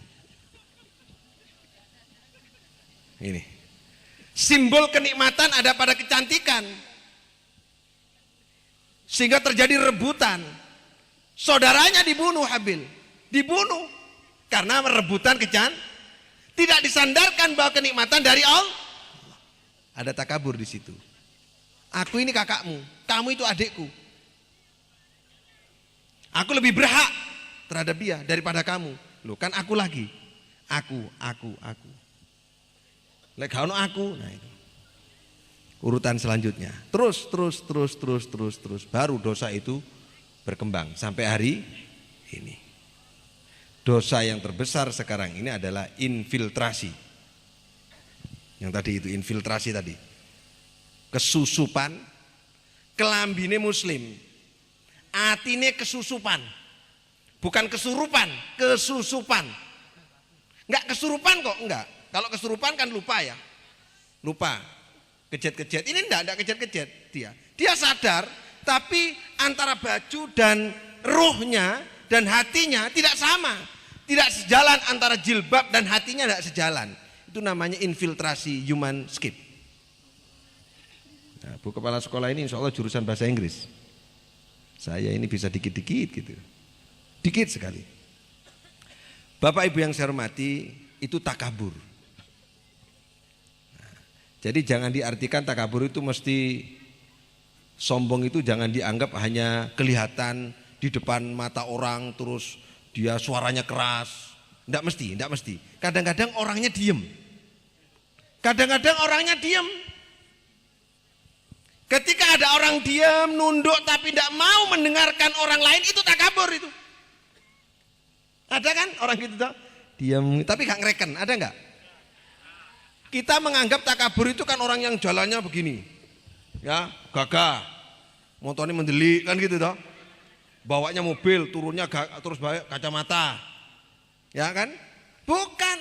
Speaker 1: Ini. Simbol kenikmatan ada pada kecantikan. Sehingga terjadi rebutan. Saudaranya dibunuh Habil. Dibunuh. Karena rebutan tidak disandarkan bahwa kenikmatan dari Allah. Ada takabur di situ. Aku ini kakakmu, kamu itu adikku. Aku lebih berhak terhadap dia daripada kamu. Loh kan aku lagi. Aku. Lek ono aku. Nah itu. Urutan selanjutnya. Terus. Baru dosa itu berkembang sampai hari ini. Dosa yang terbesar sekarang ini adalah infiltrasi. Yang tadi itu infiltrasi tadi. Kesusupan, kelambine muslim. Atine kesusupan. Bukan kesurupan, kesusupan. Enggak kesurupan kok, enggak. Kalau kesurupan kan lupa ya. Lupa. Kejet-kejet. Ini enggak kejet-kejet dia. Dia sadar, tapi antara baju dan ruhnya dan hatinya tidak sama. Tidak sejalan, antara jilbab dan hatinya tidak sejalan. Itu namanya infiltrasi human skip. Nah, Bu Kepala Sekolah ini insya Allah jurusan bahasa Inggris. Saya ini bisa dikit-dikit gitu. Dikit sekali. Bapak Ibu yang saya hormati, itu takabur. Nah, jadi jangan diartikan takabur itu mesti sombong, itu jangan dianggap hanya kelihatan di depan mata orang terus dia suaranya keras. Enggak mesti. Kadang-kadang orangnya diem. Kadang-kadang orangnya diem. Ketika ada orang diem, nunduk tapi tidak mau mendengarkan orang lain, itu takabur itu. Ada kan orang gitu tuh, diam tapi gak ngereken, ada nggak? Kita menganggap takabur itu kan orang yang jalannya begini, ya gagah, motornya mendelik kan gitu toh, bawanya mobil, turunnya terus bawa kacamata, ya kan? Bukan,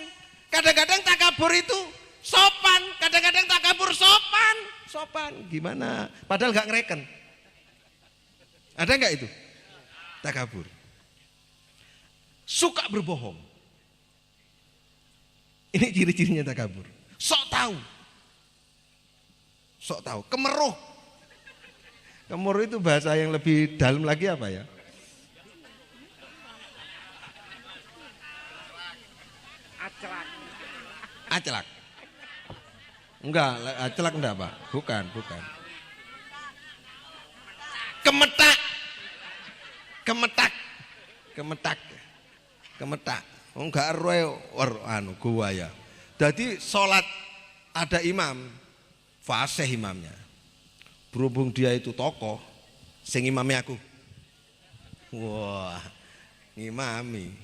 Speaker 1: kadang-kadang takabur itu sopan, kadang-kadang takabur sopan, gimana? Padahal gak ngereken, ada nggak itu? Takabur. Suka berbohong. Ini ciri-cirinya takabur. Sok tahu. Kemeruh. Kemeruh itu bahasa yang lebih dalam lagi apa ya? Acelak. Enggak, acelak enggak Pak. Bukan. Kemetak. Enggak anu gua ya. Jadi sholat ada imam, fasih imamnya. Berhubung dia itu tokoh, sing imamnya aku. Wah, ngimami.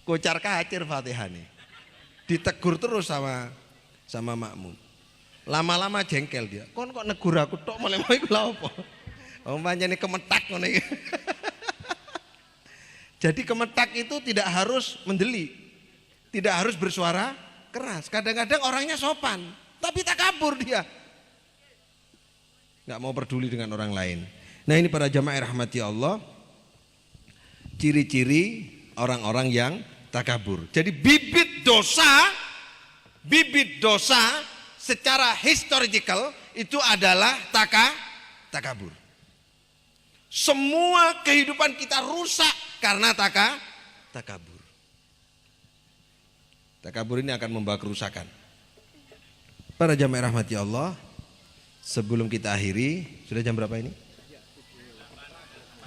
Speaker 1: Kocar kacir Fatihah nih. Ditegur terus sama makmum. Lama-lama jengkel dia. Kon kok negur aku tok mulai iku lha apa? Pancene kemetak ngono iki. Jadi kemetak itu tidak harus mendelik, tidak harus bersuara keras. Kadang-kadang orangnya sopan, tapi takabur dia, nggak mau peduli dengan orang lain. Nah ini para jamaah rahmati Allah, ciri-ciri orang-orang yang takabur. Jadi bibit dosa secara historical itu adalah takabur. Semua kehidupan kita rusak karena takabur. Takabur ini akan membawa kerusakan. Para jamaah rahmati Allah, sebelum kita akhiri, sudah jam berapa ini?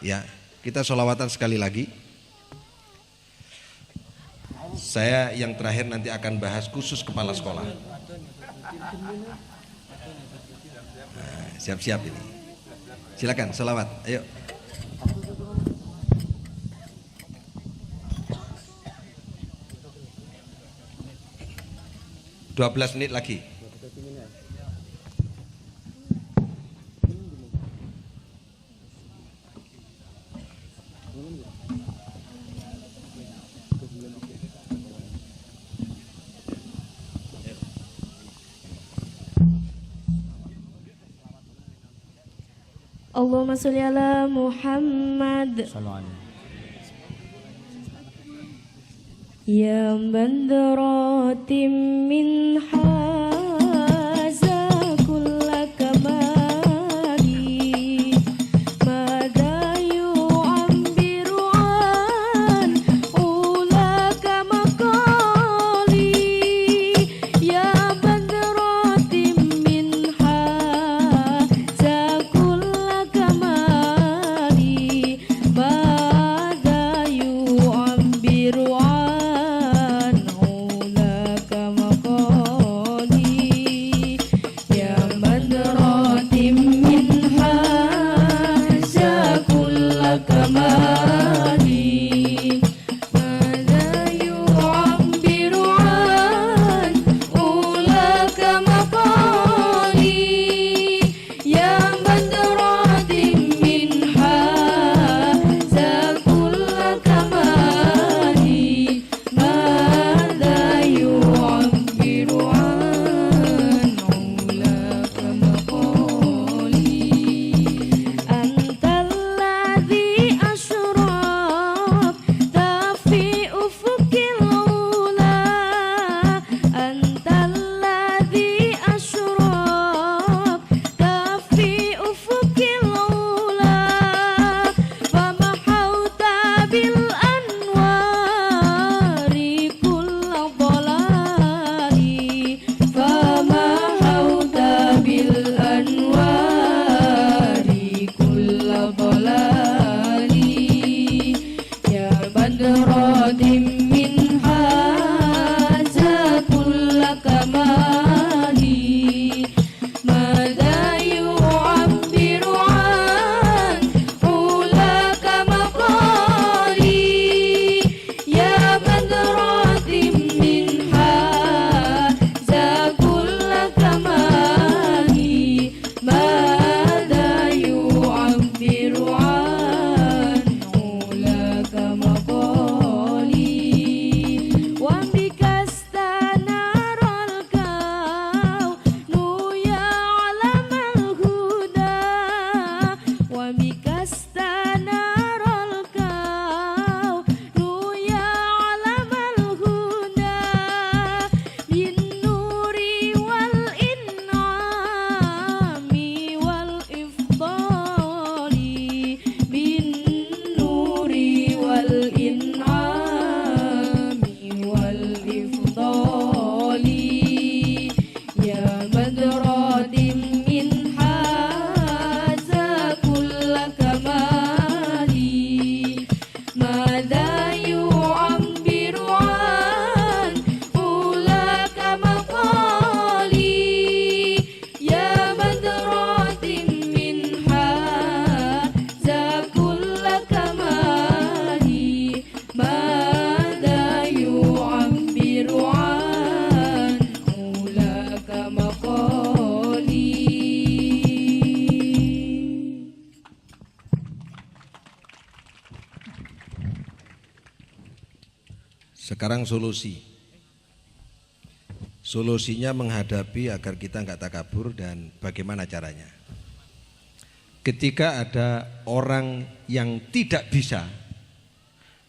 Speaker 1: Ya, kita sholawatan sekali lagi. Saya yang terakhir nanti akan bahas khusus kepala sekolah. Nah, siap-siap ini. Silakan sholawat, ayo. Dua 12 menit lagi.
Speaker 2: Allahumma sholli ala Muhammad. Ya bandaratim min haza kulla kamali madha yu'ambiru an ulaka maqali ya bandaratim min haza kulla kamali madha yu'ambiru an ulaka maqali
Speaker 1: Sekarang solusinya menghadapi agar kita nggak takabur dan bagaimana caranya. Ketika ada orang yang tidak bisa,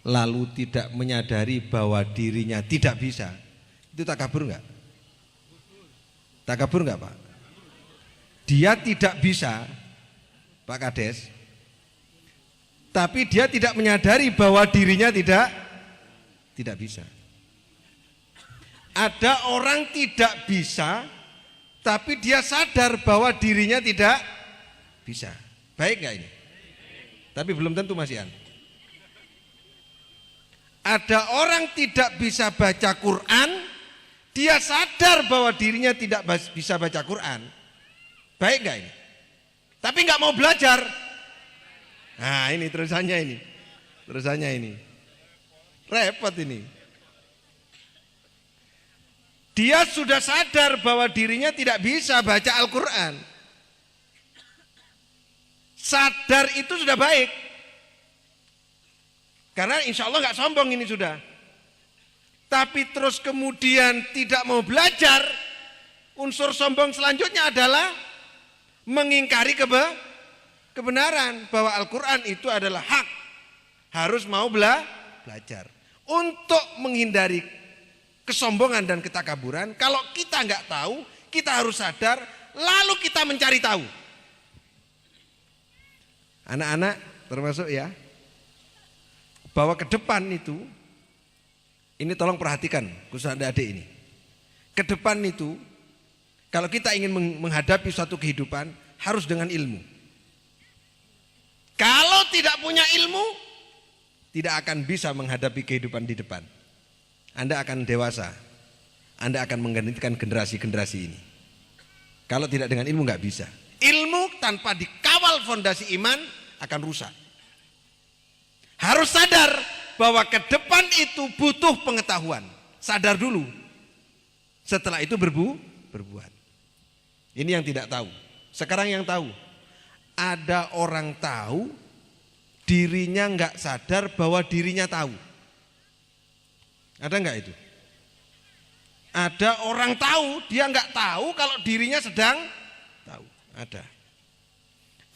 Speaker 1: lalu tidak menyadari bahwa dirinya tidak bisa, itu takabur nggak? Takabur nggak Pak? Dia tidak bisa, Pak Kades, tapi dia tidak menyadari bahwa dirinya tidak bisa. Ada orang tidak bisa, tapi dia sadar bahwa dirinya tidak bisa. Baik nggak ini? Tapi belum tentu Mas Ian. Ada orang tidak bisa baca Quran, dia sadar bahwa dirinya tidak bisa baca Quran. Baik nggak ini? Tapi nggak mau belajar. Nah ini terusannya ini. Repot ini. Dia sudah sadar bahwa dirinya tidak bisa baca Al-Quran. Sadar itu sudah baik. Karena insya Allah nggak sombong ini sudah. Tapi terus kemudian tidak mau belajar, unsur sombong selanjutnya adalah mengingkari kebenaran bahwa Al-Quran itu adalah hak. Harus mau belajar. Untuk menghindari kesombongan dan ketakaburan, kalau kita nggak tahu, kita harus sadar, lalu kita mencari tahu. Anak-anak termasuk ya, bahwa ke depan itu, ini tolong perhatikan, khusus adik-adik ini. Ke depan itu, kalau kita ingin menghadapi suatu kehidupan, harus dengan ilmu. Kalau tidak punya ilmu, tidak akan bisa menghadapi kehidupan di depan. Anda akan dewasa, Anda akan menggantikan generasi-generasi ini. Kalau tidak dengan ilmu nggak bisa. Ilmu tanpa dikawal fondasi iman akan rusak. Harus sadar bahwa ke depan itu butuh pengetahuan. Sadar dulu. Setelah itu berbuat. Ini yang tidak tahu. Sekarang yang tahu. Ada orang tahu, dirinya nggak sadar bahwa dirinya tahu. Ada enggak itu? Ada orang tahu, dia enggak tahu kalau dirinya sedang tahu. Ada.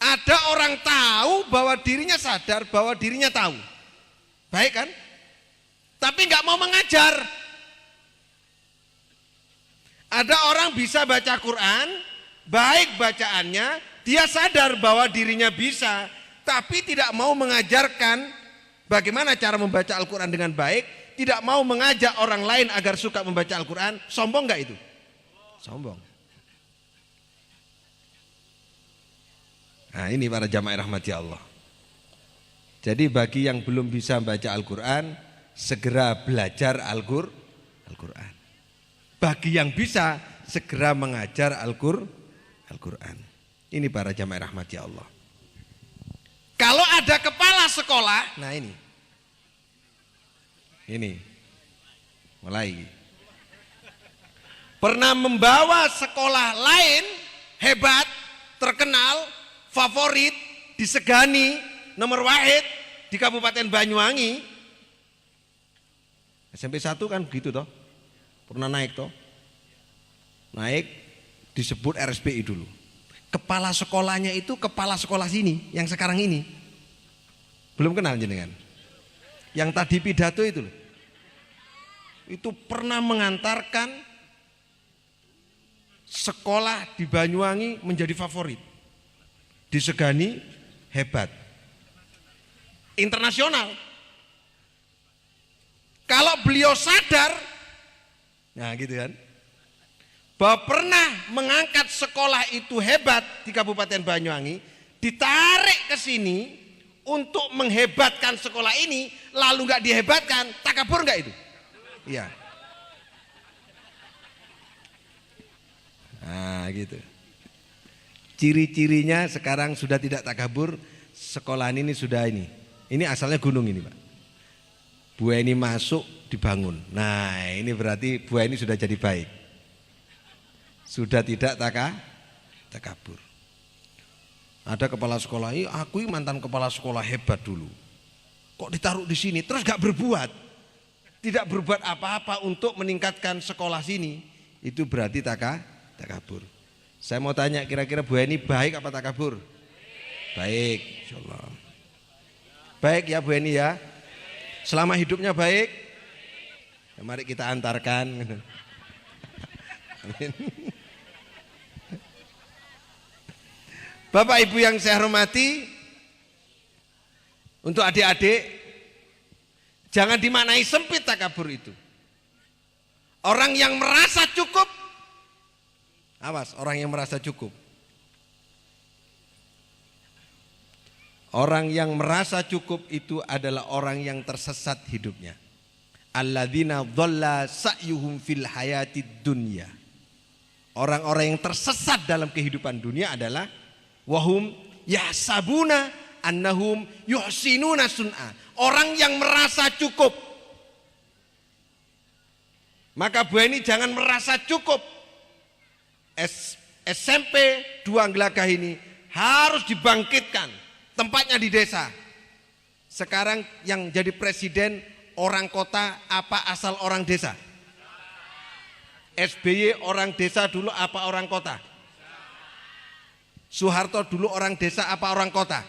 Speaker 1: Ada orang tahu bahwa dirinya sadar bahwa dirinya tahu. Baik kan? Tapi enggak mau mengajar. Ada orang bisa baca Quran, baik bacaannya, dia sadar bahwa dirinya bisa, tapi tidak mau mengajarkan bagaimana cara membaca Al-Quran dengan baik. Tidak mau mengajak orang lain agar suka membaca Al-Quran, sombong gak itu? Sombong. Nah ini para jamaah rahmati Allah. Jadi bagi yang belum bisa membaca Al-Quran, segera belajar Al-Quran. Bagi yang bisa, segera mengajar Al-Quran. Ini para jamaah rahmati Allah. Kalau ada kepala sekolah, nah ini mulai pernah membawa sekolah lain hebat, terkenal, favorit, disegani, nomor wahid di Kabupaten Banyuwangi. SMP 1 kan begitu toh, pernah naik toh, naik disebut RSPI dulu. Kepala sekolahnya itu kepala sekolah sini yang sekarang ini, belum kenal jenengan. Yang tadi pidato itu loh. Itu pernah mengantarkan sekolah di Banyuwangi menjadi favorit. Disegani hebat. Internasional. Kalau beliau sadar, nah gitu kan, bahwa pernah mengangkat sekolah itu hebat di Kabupaten Banyuwangi, ditarik ke sini untuk menghebatkan sekolah ini, lalu nggak dihebatkan, takabur nggak itu? Iya. Nah gitu. Ciri-cirinya sekarang sudah tidak takabur, sekolah ini sudah ini. Ini asalnya gunung ini Pak. Bu ini masuk dibangun. Nah ini berarti Bu ini sudah jadi baik. Sudah tidak takabur. Ada kepala sekolah, aku mantan kepala sekolah hebat dulu. Kok ditaruh di sini terus gak berbuat? tidak berbuat apa-apa untuk meningkatkan sekolah sini, itu berarti takabur. Saya mau tanya, kira-kira Bu Eni baik apa takabur? Baik, insyaallah. Baik ya Bu Eni ya. Selama hidupnya baik. Ya, mari kita antarkan. Amin. Bapak Ibu yang saya hormati, untuk adik-adik, jangan dimaknai sempit takabur itu. Orang yang merasa cukup, awas, orang yang merasa cukup. Orang yang merasa cukup itu adalah orang yang tersesat hidupnya. Alladzina dhalla sa'yuhum fil hayatid dunya. Orang-orang yang tersesat dalam kehidupan dunia adalah wahum yahsabuna annahum yuhsinuna sun'a. Orang yang merasa cukup. Maka Bu Eni jangan merasa cukup. SMP 2 Gelagah ini harus dibangkitkan. Tempatnya di desa. Sekarang yang jadi presiden orang kota apa asal orang desa? SBY orang desa dulu apa orang kota? Soeharto dulu orang desa apa orang kota?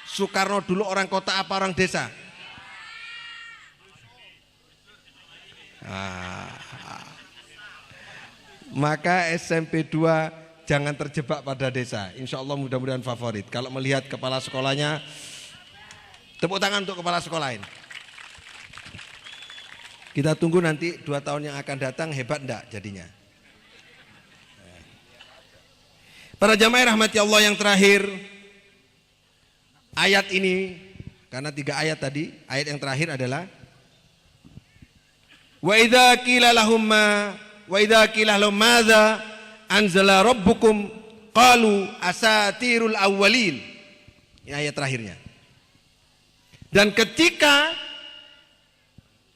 Speaker 1: Soekarno dulu orang kota apa orang desa? Maka SMP 2 jangan terjebak pada desa. Insya Allah mudah-mudahan favorit. Kalau melihat kepala sekolahnya, tepuk tangan untuk kepala sekolah ini. Kita tunggu nanti 2 tahun yang akan datang hebat enggak jadinya. Para jamaah rahmati Allah yang terakhir, ayat ini, karena 3 ayat tadi, ayat yang terakhir adalah wa idza qila lahum madza anzala rabbukum qalu asatirul awwalin. Ini ayat terakhirnya. Dan ketika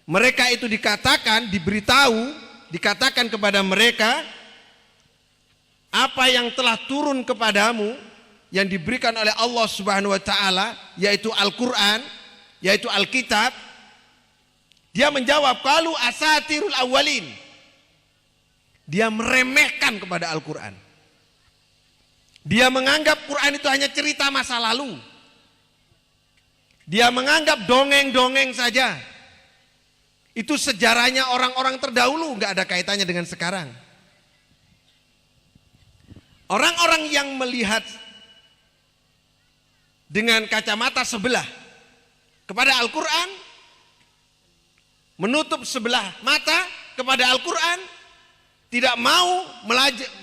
Speaker 1: mereka itu dikatakan, diberitahu, dikatakan kepada mereka apa yang telah turun kepadamu yang diberikan oleh Allah Subhanahu wa taala, yaitu Al-Qur'an, yaitu Alkitab, dia menjawab qalu asatirul awwalin. Dia meremehkan kepada Al-Quran. Dia menganggap Quran itu hanya cerita masa lalu. Dia menganggap dongeng-dongeng saja. Itu sejarahnya orang-orang terdahulu, nggak ada kaitannya dengan sekarang. Orang-orang yang melihat dengan kacamata sebelah kepada Al-Quran, menutup sebelah mata kepada Al-Quran, tidak mau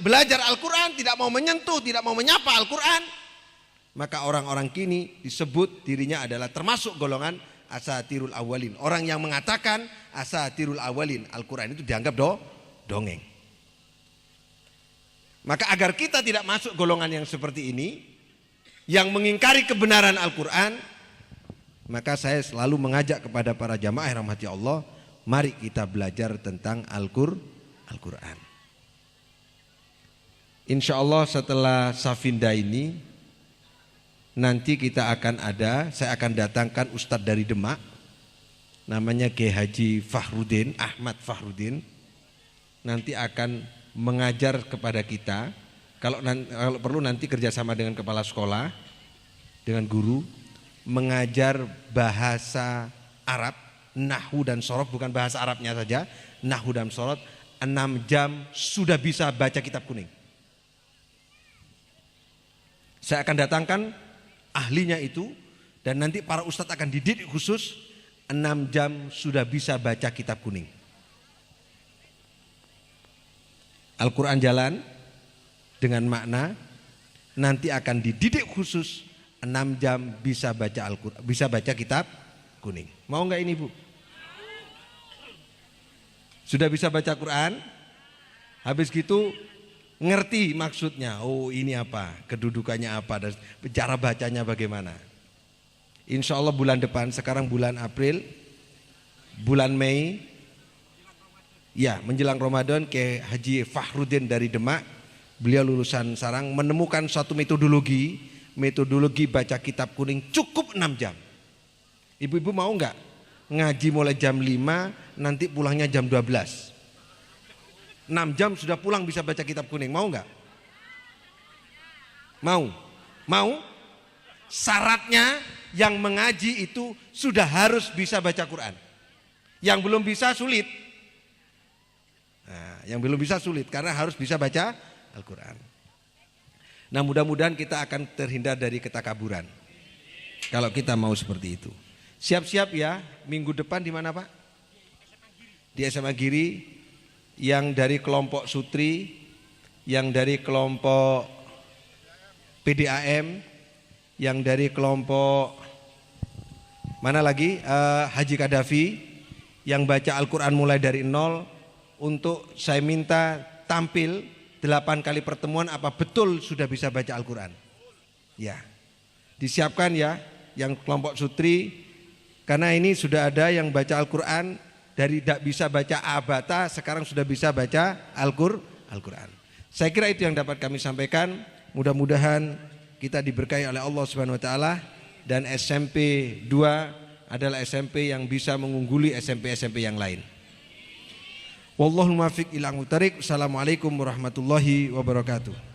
Speaker 1: belajar Al-Quran, tidak mau menyentuh, tidak mau menyapa Al-Quran, maka orang-orang kini disebut dirinya adalah termasuk golongan asatirul awalin. Orang yang mengatakan asatirul awalin, Al-Quran itu dianggap dongeng. Maka agar kita tidak masuk golongan yang seperti ini, yang mengingkari kebenaran Al-Quran, maka saya selalu mengajak kepada para jamaah rahmati Allah, mari kita belajar tentang Al-Quran. Insya Allah setelah Safinda ini nanti kita akan ada, saya akan datangkan Ustadz dari Demak, namanya Kiai Haji Fahrudin, Ahmad Fahrudin, nanti akan mengajar kepada kita. Kalau perlu nanti kerjasama dengan kepala sekolah, dengan guru, mengajar bahasa Arab, nahwu dan sorot, bukan bahasa Arabnya saja, nahwu dan sorot. 6 jam sudah bisa baca kitab kuning. Saya akan datangkan ahlinya itu, dan nanti para ustadz akan dididik khusus 6 jam sudah bisa baca kitab kuning. Al-Quran jalan dengan makna, nanti akan dididik khusus 6 jam bisa baca Al-Quran, bisa baca kitab kuning. Mau nggak ini Bu? Sudah bisa baca Quran, habis gitu ngerti maksudnya, oh ini apa, kedudukannya apa, dan cara bacanya bagaimana. Insya Allah bulan depan, sekarang bulan April, bulan Mei, ya menjelang Ramadan, Kiai Haji Fahrudin dari Demak, beliau lulusan Sarang, menemukan suatu metodologi baca kitab kuning cukup 6 jam. Ibu-ibu mau nggak ngaji mulai jam 5, nanti pulangnya jam 12. 6 jam sudah pulang bisa baca kitab kuning, mau nggak? Mau? Mau? Syaratnya yang mengaji itu sudah harus bisa baca Quran. Yang belum bisa sulit. Nah, yang belum bisa sulit karena harus bisa baca Al-Quran. Nah, mudah-mudahan kita akan terhindar dari ketakaburan. Kalau kita mau seperti itu. Siap-siap ya, minggu depan di mana Pak? Di SMA Giri, yang dari kelompok Sutri, yang dari kelompok PDAM, yang dari kelompok mana lagi, Haji Kadafi, yang baca Al-Quran mulai dari nol. Untuk saya minta tampil 8 kali pertemuan apa betul sudah bisa baca Al-Quran. Ya, disiapkan ya yang kelompok Sutri, karena ini sudah ada yang baca Al-Quran dari tidak bisa baca abata sekarang sudah bisa baca Al-Quran. Saya kira itu yang dapat kami sampaikan. Mudah-mudahan kita diberkahi oleh Allah Subhanahu wa taala, dan SMP 2 adalah SMP yang bisa mengungguli SMP-SMP yang lain. Wallahul muwaffiq ila aqwamit thoriq. Assalamualaikum warahmatullahi wabarakatuh.